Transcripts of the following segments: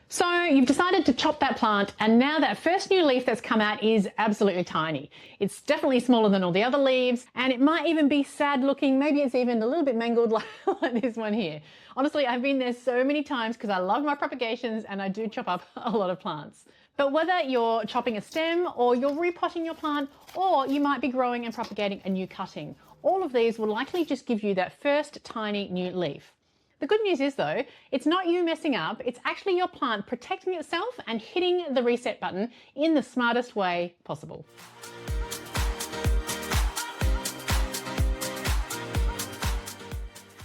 So you've decided to chop that plant, and now that first new leaf that's come out is absolutely tiny. It's definitely smaller than all the other leaves, and it might even be sad looking. Maybe it's even a little bit mangled like this one here. Honestly, I've been there so many times because I love my propagations and I do chop up a lot of plants. But whether you're chopping a stem or you're repotting your plant, or you might be growing and propagating a new cutting, all of these will likely just give you that first tiny new leaf. The good news is though, it's not you messing up, it's actually your plant protecting itself and hitting the reset button in the smartest way possible.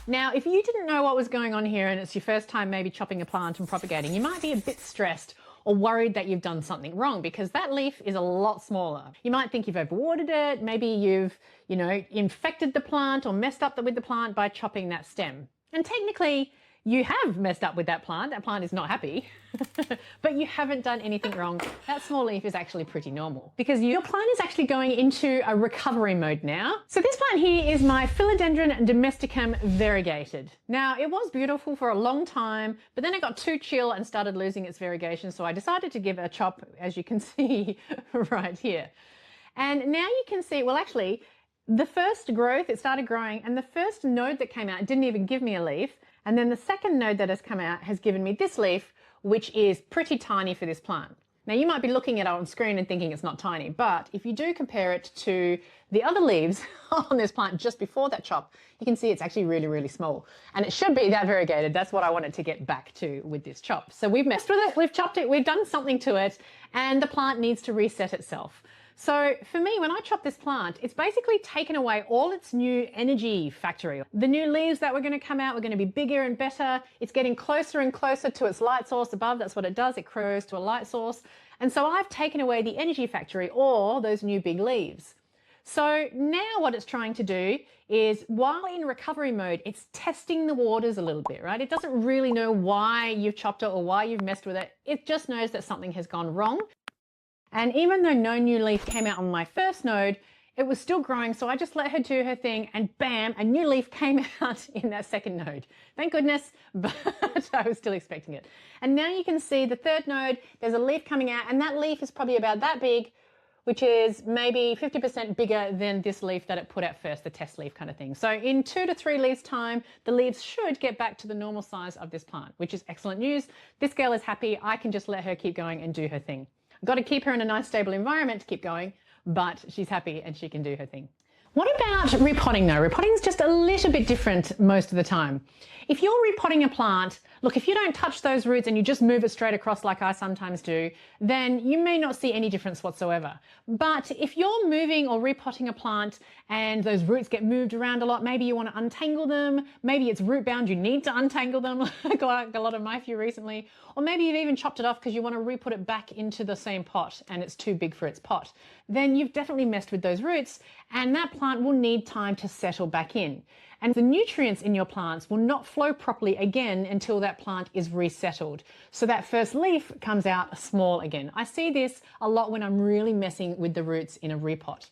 Now, if you didn't know what was going on here and it's your first time maybe chopping a plant and propagating, you might be a bit stressed or worried that you've done something wrong because that leaf is a lot smaller. You might think you've overwatered it, maybe you've, infected the plant or messed up with the plant by chopping that stem. And technically, you have messed up with that plant. That plant is not happy, but you haven't done anything wrong. That small leaf is actually pretty normal because your plant is actually going into a recovery mode now. So this plant here is my Philodendron Domesticum variegated. Now, it was beautiful for a long time, but then it got too chill and started losing its variegation. So I decided to give it a chop, as you can see right here. And now you can see, well, actually, the first growth, it started growing, and the first node that came out, it didn't even give me a leaf. And then the second node that has come out has given me this leaf, which is pretty tiny for this plant. Now you might be looking at it on screen and thinking it's not tiny, but if you do compare it to the other leaves on this plant just before that chop, you can see it's actually really, really small. And it should be that variegated. That's what I wanted to get back to with this chop. So we've messed with it, we've chopped it, we've done something to it, and the plant needs to reset itself. So for me, when I chop this plant, it's basically taken away all its new energy factory. The new leaves that were going to come out were going to be bigger and better. It's getting closer and closer to its light source above. That's what it does. It grows to a light source. And so I've taken away the energy factory or those new big leaves. So now what it's trying to do is, while in recovery mode, it's testing the waters a little bit, right? It doesn't really know why you've chopped it or why you've messed with it. It just knows that something has gone wrong. And even though no new leaf came out on my first node, it was still growing. So I just let her do her thing and bam, a new leaf came out in that second node. Thank goodness, but I was still expecting it. And now you can see the third node, there's a leaf coming out, and that leaf is probably about that big, which is maybe 50% bigger than this leaf that it put out first, the test leaf kind of thing. So in 2 to 3 leaves time, the leaves should get back to the normal size of this plant, which is excellent news. This girl is happy. I can just let her keep going and do her thing. Got to keep her in a nice stable environment to keep going, but she's happy and she can do her thing. What about repotting though? Repotting is just a little bit different most of the time. If you're repotting a plant, look, if you don't touch those roots and you just move it straight across like I sometimes do, then you may not see any difference whatsoever. But if you're moving or repotting a plant and those roots get moved around a lot, maybe you want to untangle them, maybe it's root bound, you need to untangle them like a lot of my few recently, or maybe you've even chopped it off because you want to re-put it back into the same pot and it's too big for its pot, then you've definitely messed with those roots and that plant will need time to settle back in. And the nutrients in your plants will not flow properly again until that plant is resettled. So that first leaf comes out small again. I see this a lot when I'm really messing with the roots in a repot.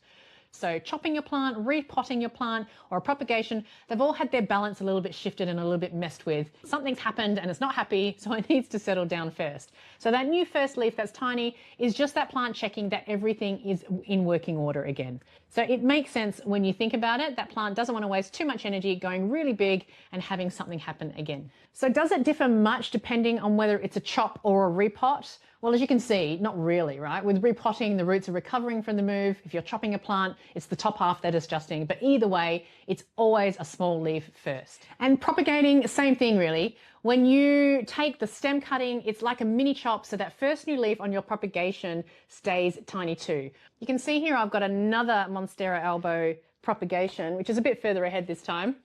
So chopping your plant, repotting your plant, or a propagation, they've all had their balance a little bit shifted and a little bit messed with. Something's happened and it's not happy, so it needs to settle down first. So that new first leaf that's tiny is just that plant checking that everything is in working order again. So it makes sense when you think about it. That plant doesn't want to waste too much energy going really big and having something happen again. So does it differ much depending on whether it's a chop or a repot? Well, as you can see, not really, right? With repotting, the roots are recovering from the move. If you're chopping a plant, it's the top half that is adjusting. But either way, it's always a small leaf first. And propagating, same thing really. When you take the stem cutting, it's like a mini chop, so that first new leaf on your propagation stays tiny too. You can see here I've got another Monstera albo propagation, which is a bit further ahead this time.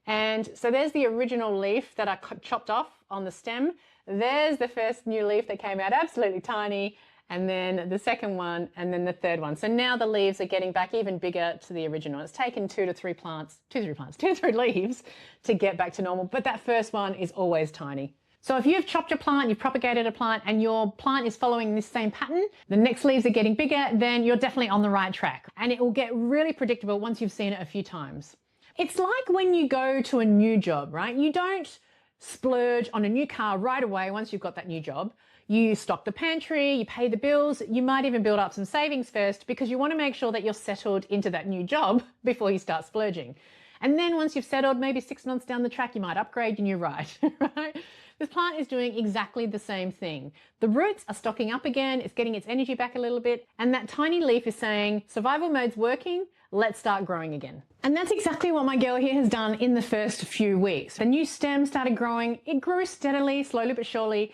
And so there's the original leaf that I chopped off on the stem. There's the first new leaf that came out absolutely tiny, and then the second one, and then the third one. So now the leaves are getting back even bigger to the original. It's taken 2 to 3 leaves to get back to normal, but that first one is always tiny. So if you've chopped your plant, you've propagated a plant, and your plant is following this same pattern, the next leaves are getting bigger, then you're definitely on the right track. And it will get really predictable once you've seen it a few times. It's like when you go to a new job, right? You don't splurge on a new car right away once you've got that new job. You stock the pantry, you pay the bills, you might even build up some savings first because you want to make sure that you're settled into that new job before you start splurging. And then once you've settled, maybe 6 months down the track, you might upgrade your new ride, right? This plant is doing exactly the same thing. The roots are stocking up again, it's getting its energy back a little bit, and that tiny leaf is saying, survival mode's working, let's start growing again. And that's exactly what my girl here has done in the first few weeks. The new stem started growing, it grew steadily, slowly but surely,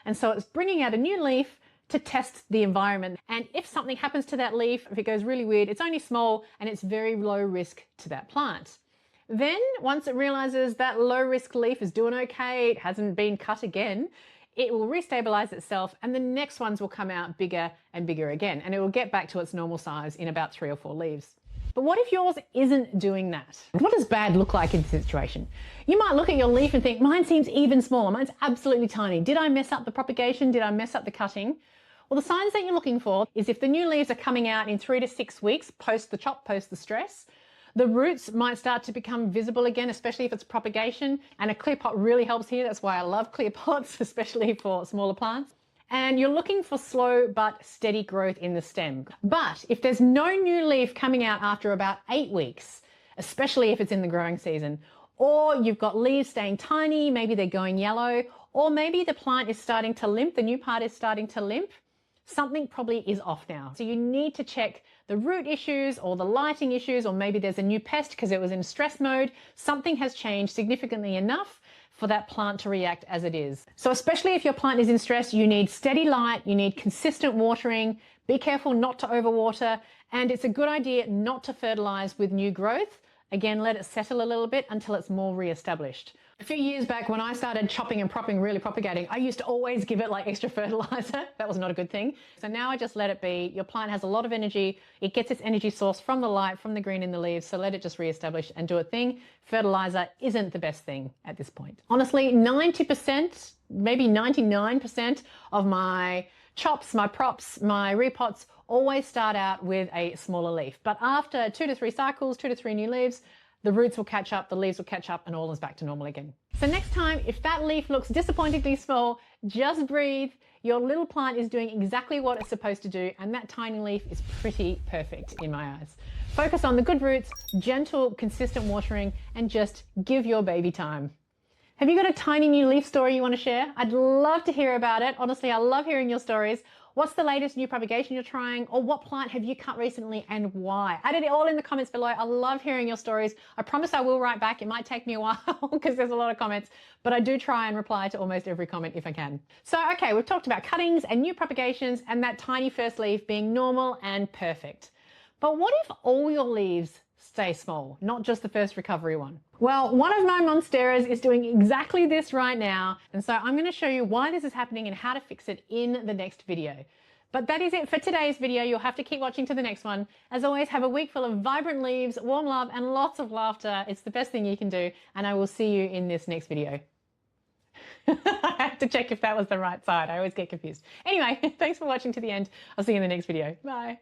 and so it's bringing out a new leaf to test the environment. And if something happens to that leaf, if it goes really weird, it's only small and it's very low risk to that plant. Then once it realizes that low risk leaf is doing okay, it hasn't been cut again, it will restabilize itself and the next ones will come out bigger and bigger again, and it will get back to its normal size in about 3 or 4 leaves. But what if yours isn't doing that? What does bad look like in this situation? You might look at your leaf and think, mine seems even smaller, mine's absolutely tiny. Did I mess up the propagation? Did I mess up the cutting? Well, the signs that you're looking for is if the new leaves are coming out in 3 to 6 weeks post the chop, post the stress, the roots might start to become visible again, especially if it's propagation, and a clear pot really helps here. That's why I love clear pots, especially for smaller plants. And you're looking for slow but steady growth in the stem. But if there's no new leaf coming out after about 8 weeks, especially if it's in the growing season, or you've got leaves staying tiny, maybe they're going yellow, or maybe the plant is starting to limp, the new part is starting to limp, something probably is off now. So you need to check the root issues or the lighting issues, or maybe there's a new pest because it was in stress mode. Something has changed significantly enough for that plant to react as it is. So especially if your plant is in stress, you need steady light, you need consistent watering, be careful not to overwater, and it's a good idea not to fertilize with new growth. Again, let it settle a little bit until it's more re-established. A few years back when I started chopping and propping, really propagating, I used to always give it like extra fertilizer. That was not a good thing. So now I just let it be. Your plant has a lot of energy. It gets its energy source from the light, from the green in the leaves. So let it just re-establish and do a thing. Fertilizer isn't the best thing at this point. Honestly, 90%, maybe 99% of my chops, my props, my repots always start out with a smaller leaf. But after 2 to 3 cycles, 2 to 3 new leaves, the roots will catch up, the leaves will catch up, and all is back to normal again. So next time, if that leaf looks disappointingly small, just breathe. Your little plant is doing exactly what it's supposed to do, and that tiny leaf is pretty perfect in my eyes. Focus on the good roots, gentle, consistent watering, and just give your baby time. Have you got a tiny new leaf story you want to share? I'd love to hear about it. Honestly, I love hearing your stories. What's the latest new propagation you're trying, or what plant have you cut recently and why? Add it all in the comments below. I love hearing your stories. I promise I will write back. It might take me a while because there's a lot of comments, but I do try and reply to almost every comment if I can. So, okay, we've talked about cuttings and new propagations and that tiny first leaf being normal and perfect. But what if all your leaves stay small, not just the first recovery one? Well, one of my monsteras is doing exactly this right now, and so I'm going to show you why this is happening and how to fix it in the next video. But that is it for today's video. You'll have to keep watching to the next one. As always, have a week full of vibrant leaves, warm love, and lots of laughter. It's the best thing you can do, and I will see you in this next video. I have to check if that was the right side. I always get confused. Anyway, thanks for watching to the end. I'll see you in the next video. Bye.